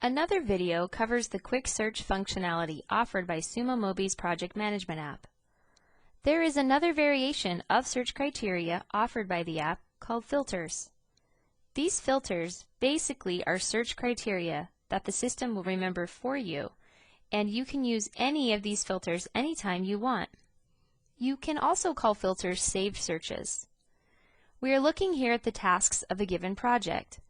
Another video covers the quick search functionality offered by Sumo Mobi's project management app. There is another variation of search criteria offered by the app called filters. These filters basically are search criteria that the system will remember for you, and you can use any of these filters anytime you want. You can also call filters saved searches. We are looking here at the tasks of a given project.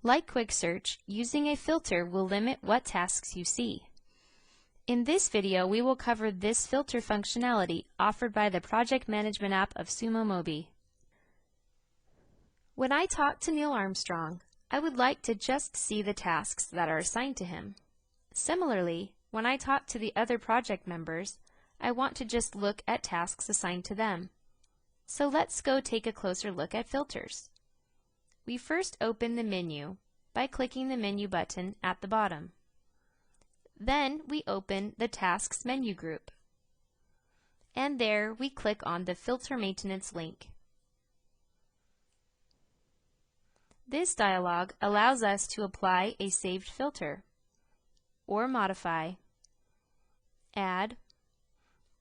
Like quick search, using a filter will limit what tasks you see. In this video, we will cover this filter functionality offered by the project management app of Sumo Mobi. When I talk to Neil Armstrong, I would like to just see the tasks that are assigned to him. Similarly, when I talk to the other project members, I want to just look at tasks assigned to them. So let's go take a closer look at filters. We first open the menu by clicking the menu button at the bottom. Then we open the Tasks menu group. And there we click on the Filter Maintenance link. This dialog allows us to apply a saved filter, or modify, add,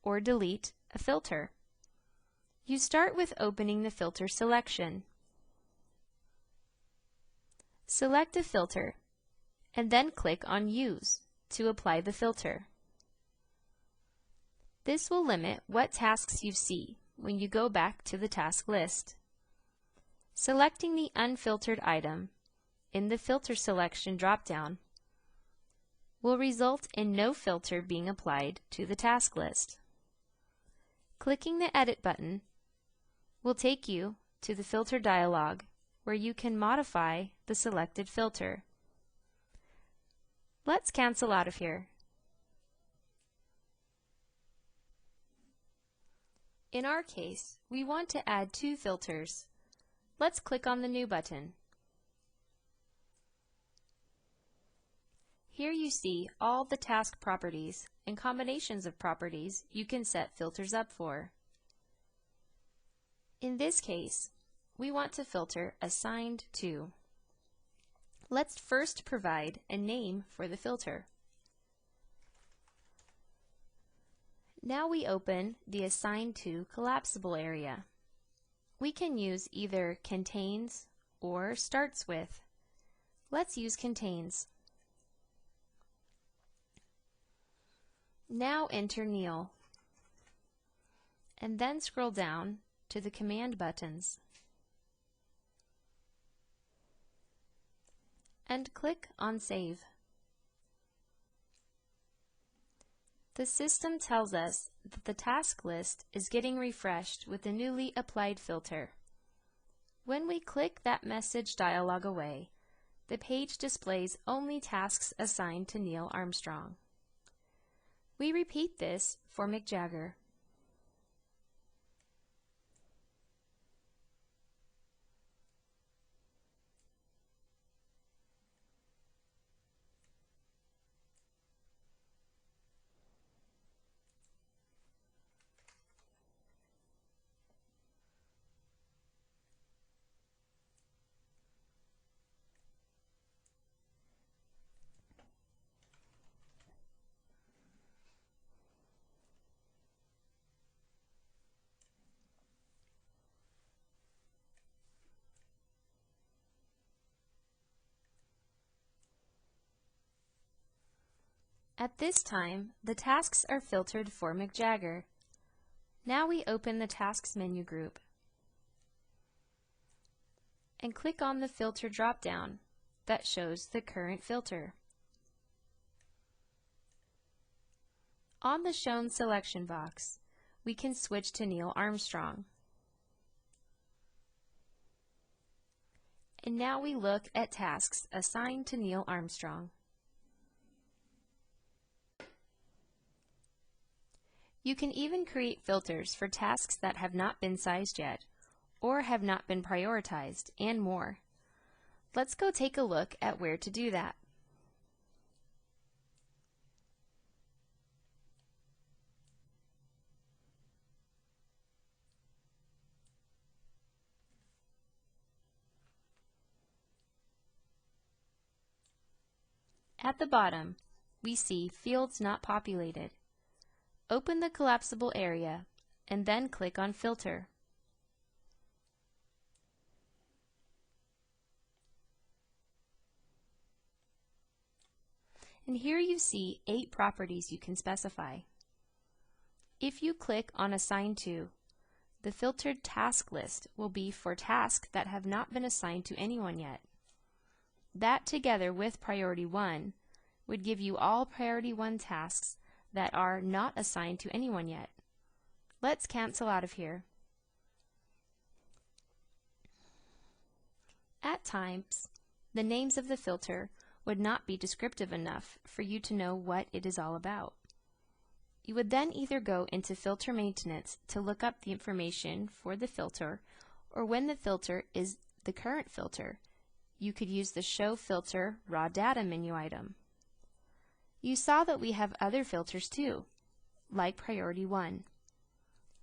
or delete a filter. You start with opening the filter selection. Select a filter, and then click on Use to apply the filter. This will limit what tasks you see when you go back to the task list. Selecting the unfiltered item in the Filter Selection drop-down will result in no filter being applied to the task list. Clicking the Edit button will take you to the Filter dialog where you can modify the selected filter. Let's cancel out of here. In our case, we want to add 2 filters. Let's click on the New button. Here you see all the task properties and combinations of properties you can set filters up for. In this case, we want to filter Assigned To. Let's first provide a name for the filter. Now we open the Assigned To collapsible area. We can use either Contains or Starts With. Let's use Contains. Now enter Neil, and then scroll down to the command buttons and click on Save. The system tells us that the task list is getting refreshed with the newly applied filter. When we click that message dialog away, the page displays only tasks assigned to Neil Armstrong. We repeat this for Mick Jagger. At this time, the tasks are filtered for Mick Jagger. Now we open the Tasks menu group and click on the Filter drop-down that shows the current filter. On the shown selection box, we can switch to Neil Armstrong. And now we look at tasks assigned to Neil Armstrong. You can even create filters for tasks that have not been sized yet, or have not been prioritized, and more. Let's go take a look at where to do that. At the bottom, we see Fields Not Populated. Open the collapsible area and then click on Filter. And here you see 8 properties you can specify. If you click on Assign To, the filtered task list will be for tasks that have not been assigned to anyone yet. That, together with Priority 1, would give you all Priority 1 tasks that are not assigned to anyone yet. Let's cancel out of here. At times, the names of the filter would not be descriptive enough for you to know what it is all about. You would then either go into Filter Maintenance to look up the information for the filter, or when the filter is the current filter, you could use the Show Filter Raw Data menu item. You saw that we have other filters too, like Priority 1.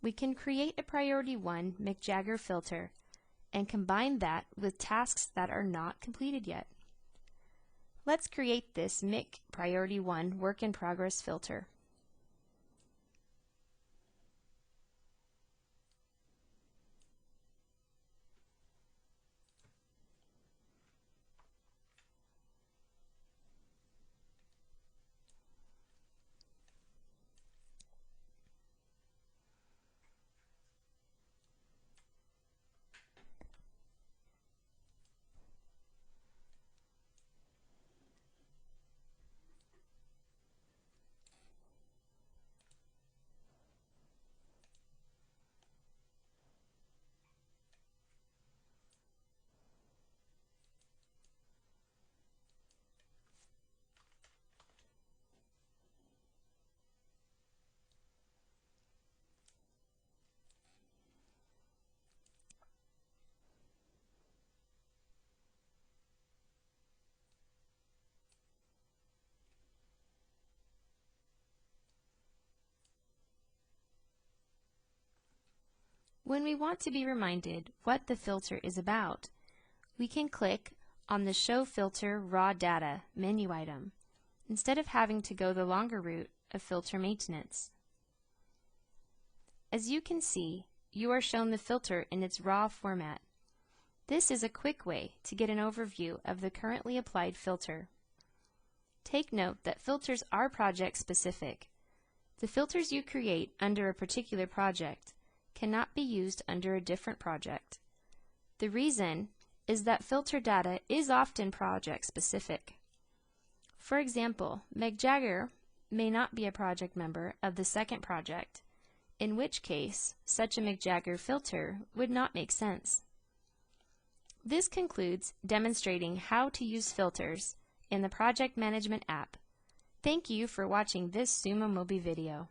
We can create a Priority 1 McJagger filter and combine that with tasks that are not completed yet. Let's create this MIC Priority 1 Work in Progress filter. When we want to be reminded what the filter is about, we can click on the Show Filter Raw Data menu item, instead of having to go the longer route of filter maintenance. As you can see, you are shown the filter in its raw format. This is a quick way to get an overview of the currently applied filter. Take note that filters are project specific. The filters you create under a particular project cannot be used under a different project. The reason is that filter data is often project specific. For example, McJagger may not be a project member of the second project, in which case such a McJagger filter would not make sense. This concludes demonstrating how to use filters in the Project Management app. Thank you for watching this Sumo Mobi video.